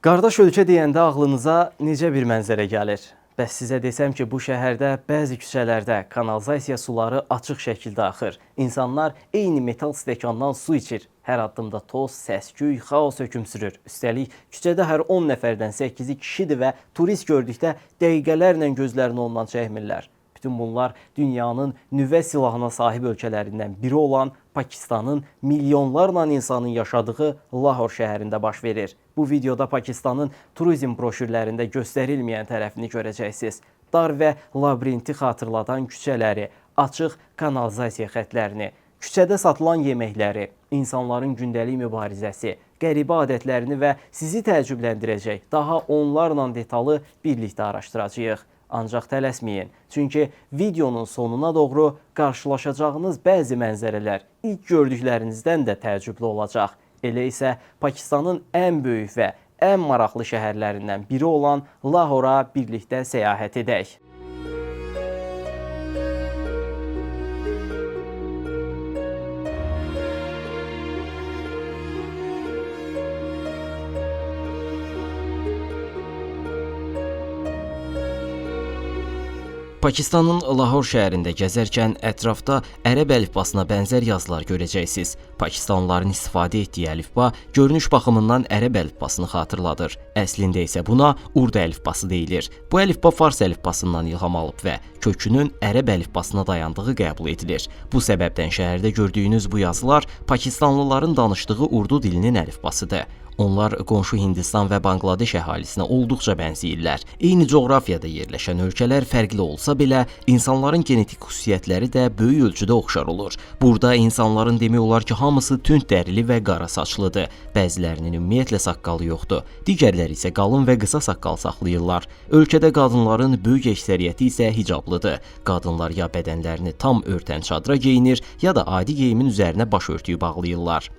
Qardaş ölkə deyəndə ağlınıza necə bir mənzərə gəlir? Bəs sizə desəm ki, bu şəhərdə bəzi küçələrdə kanalizasiya suları açıq şəkildə axır. İnsanlar eyni metal stəkandan su içir. Hər addımda toz, səs-küy, xaos hökm sürür. Üstəlik, küçədə hər 10 nəfərdən 8-i kişidir və turist gördükdə dəqiqələrlə gözlərini ondan çəkmirlər. Bütün bunlar dünyanın nüvə silahına sahib ölkələrindən biri olan Pakistanın milyonlarla insanın yaşadığı Lahor şəhərində baş verir. Bu videoda Pakistanın turizm broşürlərində göstərilməyən tərəfini görəcəksiniz. Dar və labirinti xatırladan küçələri, açıq kanalizasiya xətlərini, küçədə satılan yeməkləri, insanların gündəlik mübarizəsi, qəribə adətlərini və sizi təəccübləndirəcək daha onlarla detallı birlikdə araşdıracağıq. Ancaq tələsməyin, çünki videonun sonuna doğru qarşılaşacağınız bəzi mənzərələr ilk gördüklərinizdən də təəccüblü olacaq. Elə isə Pakistanın ən böyük və ən maraqlı şəhərlərindən biri olan Lahora birlikdə səyahət edək. Pakistanın Lahor şəhərində gəzərkən ətrafda ərəb əlifbasına bənzər yazılar görəcəksiniz. Pakistanlıların istifadə etdiyi əlifba görünüş baxımından ərəb əlifbasını xatırladır. Əslində isə buna urdu əlifbası deyilir. Bu əlifba fars əlifbasından ilham alıb və kökünün ərəb əlifbasına dayandığı qəbul edilir. Bu səbəbdən şəhərdə gördüyünüz bu yazılar Pakistanlıların danışdığı urdu dilinin əlifbasıdır. Onlar qonşu Hindistan və Banqladeş əhalisinə olduqca bənzəyirlər. Eyni coğrafiyada yerləşən ölkələr fərqli olsa belə, insanların genetik xüsusiyyətləri də böyük ölçüdə oxşar olur. Burada insanların demək olar ki, hamısı tünd dərili və qara saçlıdır. Bəzilərinin ümumiyyətlə saqqalı yoxdur. Digərləri isə qalın və qısa saqqal saxlayırlar. Ölkədə qadınların böyük əksəriyyəti isə hicablıdır. Qadınlar ya bədənlərini tam örtən çadıra geyinir, ya da adi geyimin üzərinə başörtüyü bağlayırlar.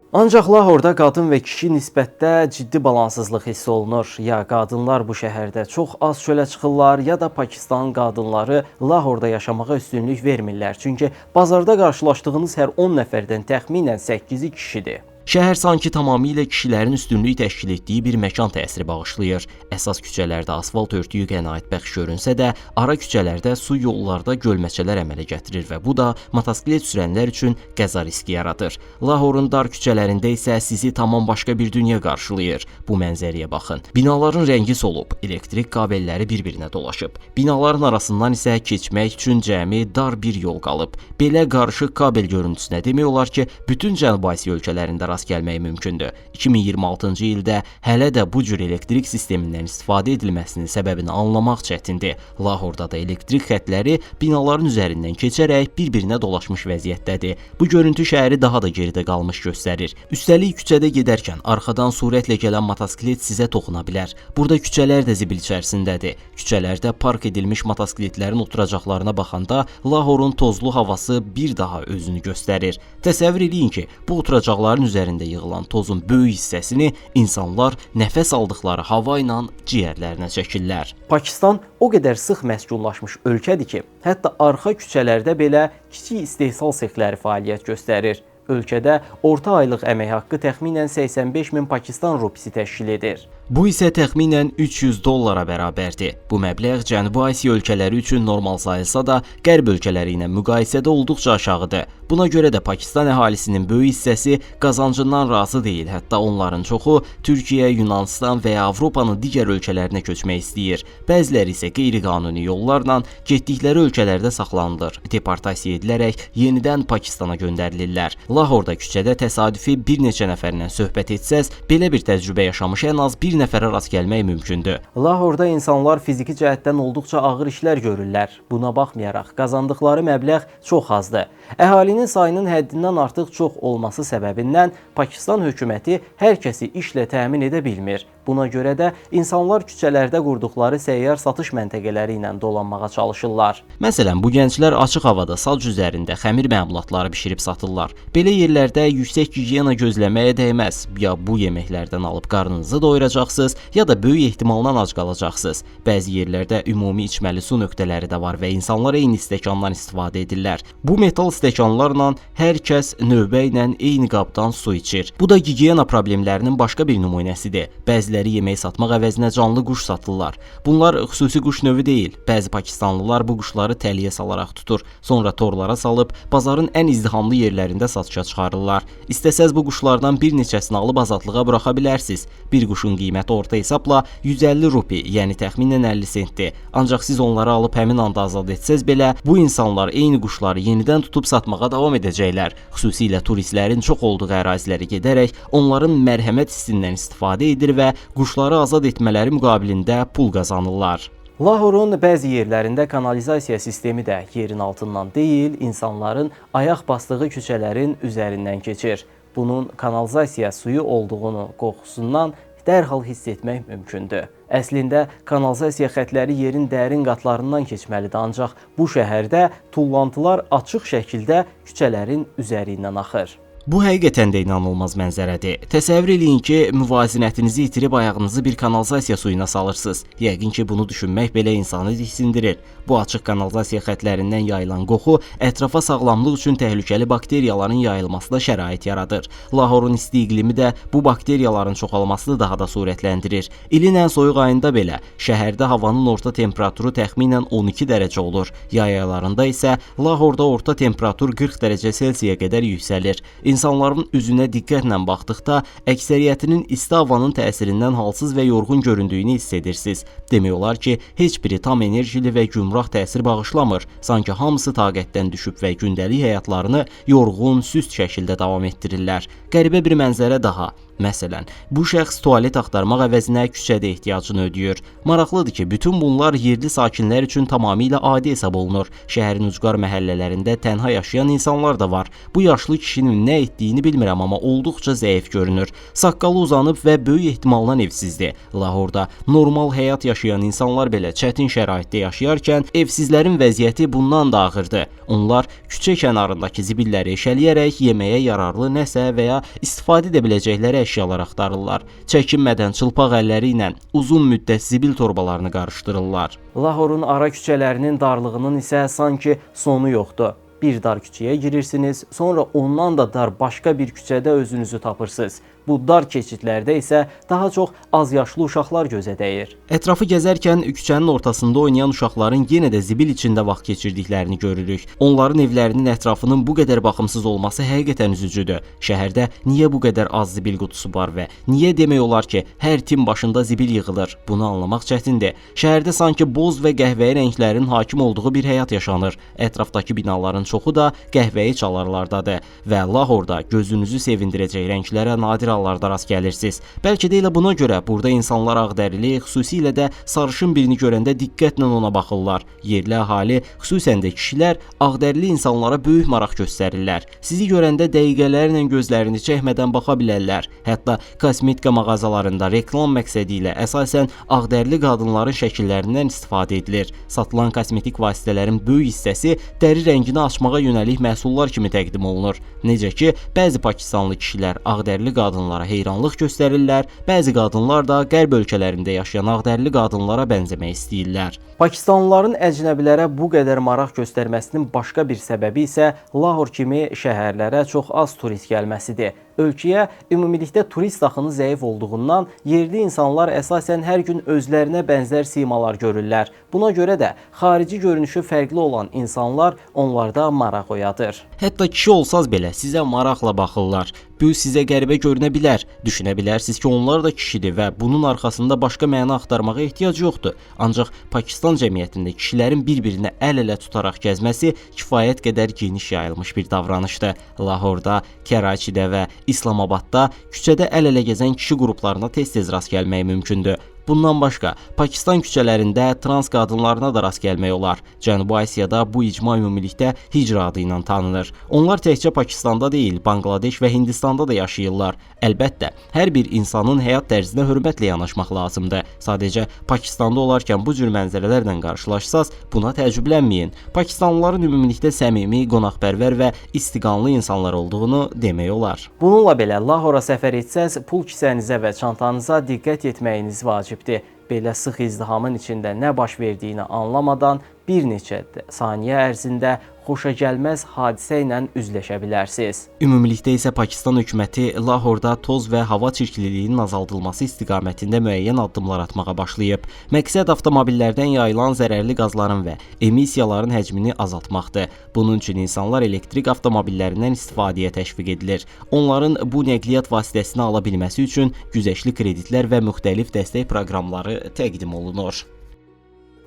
Ancaq Lahorda qadın və kişi nisbətdə ciddi balansızlıq hiss olunur. Ya qadınlar bu şəhərdə çox az çölə çıxırlar, ya da Pakistan qadınları Lahorda yaşamağa üstünlük vermirlər. Çünki bazarda qarşılaşdığınız hər 10 nəfərdən təxminən 8-i kişidir. Şəhər sanki tamamilə kişilərin üstünlüyü təşkil etdiyi bir məkan təsiri bağışlayır. Əsas küçələrdə asfalt örtüyü qənaətbəxş görünsə də, ara küçələrdə su yollarda gölməçələr əmələ gətirir və bu da motosiklet sürənlər üçün qəza riski yaradır. Lahorun dar küçələrində isə sizi tamam başqa bir dünya qarşılayır. Bu mənzərəyə baxın. Binaların rəngi solub, elektrik kabelləri bir-birinə dolaşıb. Binaların arasından isə keçmək üçün cəmi dar bir yol qalıb. Belə qarışıq kabel görüntüsünə demək olar ki, bütün Cənubi Asiya ölkələrində rast gəlmək mümkündür. 2026-cı ildə hələ də bu cür elektrik sistemindən istifadə edilməsinin səbəbini anlamaq çətindir. Lahorda da elektrik xətləri binaların üzərindən keçərək bir-birinə dolaşmış vəziyyətdədir. Bu görüntü şəhəri daha da geridə qalmış göstərir. Üstəlik küçədə gedərkən arxadan sürətlə gələn motosiklet sizə toxuna bilər. Burada küçələr də zibil içərisindədir. Küçələrdə park edilmiş motosikletlərin oturacaqlarına baxanda Lahorun tozlu havası bir daha özünü göstərir. Təsəvvür edin ki, bu oturacaqların üzərində yığılan tozun böyük hissəsini insanlar nəfəs aldıqları hava ilə ciyərlərinə çəkirlər. Pakistan o qədər sıx məskunlaşmış ölkədir ki, hətta arxa küçələrdə belə kiçik istehsal sexləri fəaliyyət göstərir. Ölkədə orta aylıq əmək haqqı təxminən 85 min Pakistan rupisi təşkil edir. Bu isə təxminən $300 bərabərdir. Bu məbləğ Cənubi Asiya ölkələri üçün normal sayılsa da, qərb ölkələri ilə müqayisədə olduqca aşağıdır. Buna görə də Pakistan əhalisinin böyük hissəsi qazancından razı deyil. Hətta onların çoxu Türkiyə, Yunanistan və ya Avropanın digər ölkələrinə köçmək istəyir. Bəziləri isə qeyri-qanuni yollarla getdikləri ölkələrdə saxlanılır. Deportasiya edilərək yenidən Pakistana göndərilirlər. Lahorda küçədə təsadüfi bir neçə nəfərlə söhbət etsəz, belə bir təcrübə yaşamış ən az bir nəfərə rast gəlmək mümkündür. Lahorda insanlar fiziki cəhətdən olduqca ağır işlər görürlər. Buna baxmayaraq, qazandıqları məbləğ çox azdır. Əhalinin sayının həddindən artıq çox olması səbəbindən Pakistan hökuməti hər kəsi işlə təmin edə bilmir. Buna görə də insanlar küçələrdə qurduqları səyyar satış məntəqələri ilə dolanmağa çalışırlar. Məsələn, bu gənclər açıq havada sac üzərində xəmir məmulatları bişirib satırlar. Belə yerlərdə yüksək gigiyena gözləməyə dəyməz. Ya bu yeməklərdən alıb qarnınızı doyuracaqsınız, ya da böyük ehtimalla ac qalacaqsınız. Bəzi yerlərdə ümumi içməli su nöqtələri də var və insanlar eyni stəkandan istifadə edirlər. Bu metal stəkanlarla hər kəs növbə ilə eyni qabdan su içir. Bu da gigiyena problemlərinin başqa bir nümunəsidir. Bəziləri yemək satmaq əvəzinə canlı quş satırlar. Bunlar xüsusi quş növü deyil. Bəzi pakistanlılar bu quşları təliyə salaraq tutur, sonra torlara salıb bazarın ən izdihamlı yerlərində satışa çıxarırlar. İstəsəz bu quşlardan bir neçəsini alıb azadlığa buraxa bilərsiniz. Bir quşun qiyməti orta hesabla 150 rupi, yəni təxminən 50 sentdir. Ancaq siz onları alıb həmin anda azad etsəz belə, bu insanlar eyni quşları yenidən tutub satmağa davam edəcəklər. Xüsusilə turistlərin çox olduğu ərazilərə gedərək onların mərhəmət hissindən istifadə edir və quşları azad etmələri müqabilində pul qazanırlar. Lahorun bəzi yerlərində kanalizasiya sistemi də yerin altından deyil, insanların ayaq basdığı küçələrin üzərindən keçir. Bunun kanalizasiya suyu olduğunu qoxusundan dərhal hiss etmək mümkündür. Əslində, kanalizasiya xətləri yerin dərin qatlarından keçməlidir, ancaq bu şəhərdə tullantılar açıq şəkildə küçələrin üzərindən axır. Bu həqiqətən də inanılmaz mənzərədir. Təsəvvür eləyin ki, müvazinətinizi itirib ayağınızı bir kanalizasiya suyuna salırsınız. Yəqin ki, bunu düşünmək belə insanı diksindirir. Bu açıq kanalizasiya xətlərindən yayılan qoxu ətrafa sağlamlıq üçün təhlükəli bakteriyaların yayılmasına şərait yaradır. Lahorun isti iqlimi də bu bakteriyaların çoxalmasını daha da sürətləndirir. İlin ən soyuq ayında belə şəhərdə havanın orta temperaturu təxminən 12 dərəcə olur. Yay aylarında isə Lahorda orta temperatur 40 dərəcə Selsiyə qədər yüksəlir. İnsanların üzünə diqqətlə baxdıqda əksəriyyətinin isti havanın təsirindən halsız və yorğun göründüyünü hiss edirsiniz. Demək olar ki, heç biri tam enerjili və gümrah təsir bağışlamır. Sanki hamısı taqətdən düşüb və gündəlik həyatlarını yorğun, süst şəkildə davam etdirirlər. Qəribə bir mənzərə daha. Məsələn, bu şəxs tualet axtarmaq əvəzinə küçədə ehtiyacını ödəyir. Maraqlıdır ki, bütün bunlar yerli sakinlər üçün tamamilə adi hesab olunur. Şəhərin ucqar məhəllələrində tənha yaşayan insanlar da var. Bu yaşlı kişinin nə etdiyini bilmirəm, amma olduqca zəif görünür. Saqqalı uzanıb və böyük ehtimalla evsizdir. Lahorda normal həyat yaşayan insanlar belə çətin şəraitdə yaşayarkən evsizlərin vəziyyəti bundan da ağırdır. Onlar küçə kənarındakı zibilləri eşələyərək yeməyə yararlı nəsə və ya istifadə edə biləcəkləri əşyalar axtarırlar. Çəkinmədən çılpaq əlləri ilə uzun müddət zibil torbalarını qarışdırırlar. Lahorun ara küçələrinin darlığının isə sanki sonu yoxdur. Bir dar küçəyə girirsiniz, sonra ondan da dar başqa bir küçədə özünüzü tapırsınız. Bu dar keçidlərdə isə daha çox az yaşlı uşaqlar gözə dəyir. Ətrafı gəzərkən küçənin ortasında oynayan uşaqların yenə də zibil içində vaxt keçirdiklərini görürük. Onların evlərinin ətrafının bu qədər baxımsız olması həqiqətən üzücüdür. Şəhərdə niyə bu qədər az zibil qutusu var və niyə demək olar ki, hər tim başında zibil yığılır? Bunu anlamaq çətindir. Şəhərdə sanki boz və qəhvəyi rənglərin hakim olduğu bir həyat yaşanır. Ətrafdakı binaların çoxu da qəhvəyi çalarlardadır və Lahorda gözünüzü sevindirəcək rənglərə nadir hallarda rast gəlirsiniz. Bəlkə də elə buna görə burada insanlar ağdərili, xüsusilə də sarışın birini görəndə diqqətlə ona baxırlar. Yerli əhali, xüsusən də kişilər ağdərili insanlara böyük maraq göstərirlər. Sizi görəndə dəqiqələrlə gözlərini çəkmədən baxa bilərlər. Hətta kosmetika mağazalarında reklam məqsədi ilə əsasən ağdərili qadınların şəkillərindən istifadə edilir. Satılan kosmetik vasitələrin böyük hissəsi dəri rəngini açmağa yönəlik məhsullar kimi təqdim olunur. Necə ki, bəzi pakistanlı kişilər ağdərili qadınlara heyranlıq göstərirlər, bəzi qadınlar da qərb ölkələrində yaşayan ağdərili qadınlara bənzəmək istəyirlər. Pakistanlıların əcnəbilərə bu qədər maraq göstərməsinin başqa bir səbəbi isə Lahor kimi şəhərlərə çox az turist gəlməsidir. Ölkəyə ümumilikdə turist axını zəif olduğundan yerli insanlar əsasən hər gün özlərinə bənzər simalar görürlər. Buna görə də xarici görünüşü fərqli olan insanlar onlarda maraq oyadır. Hətta kişi olsaz belə sizə maraqla baxırlar. Bu sizə qəribə görünə bilər. Düşünə bilərsiniz ki, onlar da kişidir və bunun arxasında başqa məna axtarmağa ehtiyac yoxdur. Ancaq Pakistan cəmiyyətində kişilərin bir-birinə əl-ələ tutaraq gəzməsi kifayət qədər geniş yayılmış bir davranışdır. Lahorda, Kəraçidə və İslamabadda küçədə əl-ələ gəzən kişi qruplarına tez-tez rast gəlmək mümkündür. Bundan başqa, Pakistan küçələrində trans qadınlarına da rast gəlmək olar. Cənubi Asiyada bu icma ümumilikdə hicra adı ilə tanınır. Onlar təkcə Pakistanda deyil, Banqladeş və Hindistanda da yaşayırlar. Əlbəttə, hər bir insanın həyat tərzinə hörmətlə yanaşmaq lazımdır. Sadəcə Pakistanda olarkən bu cür mənzərələrlə qarşılaşsaz, buna təəccüblənməyin. Pakistanlıların ümumilikdə səmimi, qonaqpərvər və istiqanlı insanlar olduğunu demək olar. Bununla belə Lahora səfər etsəz, pul kisənizə və çantanıza diqqət etməyiniz vacibdir. Belə sıx izdihamın içində nə baş verdiyini anlamadan bir neçə saniyə ərzində xoşagəlməz hadisə ilə üzləşə bilərsiniz. Ümumilikdə isə Pakistan hökuməti Lahorda toz və hava çirkliliyinin azaldılması istiqamətində müəyyən addımlar atmağa başlayıb. Məqsəd avtomobillərdən yayılan zərərli qazların və emissiyaların həcmini azaltmaqdır. Bunun üçün insanlar elektrik avtomobillərindən istifadəyə təşviq edilir. Onların bu nəqliyyat vasitəsini ala bilməsi üçün güzəştli kreditlər və müxtəlif dəstək proqramları təqdim olunur.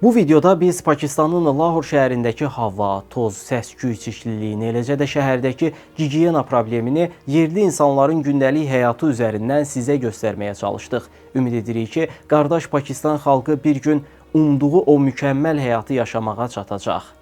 Bu videoda biz Pakistanın Lahor şəhərindəki hava, toz, səs-küy çirkliliyini, eləcə də şəhərdəki gigiyena problemini yerli insanların gündəlik həyatı üzərindən sizə göstərməyə çalışdıq. Ümid edirik ki, qardaş Pakistan xalqı bir gün umduğu o mükəmməl həyatı yaşamağa çatacaq.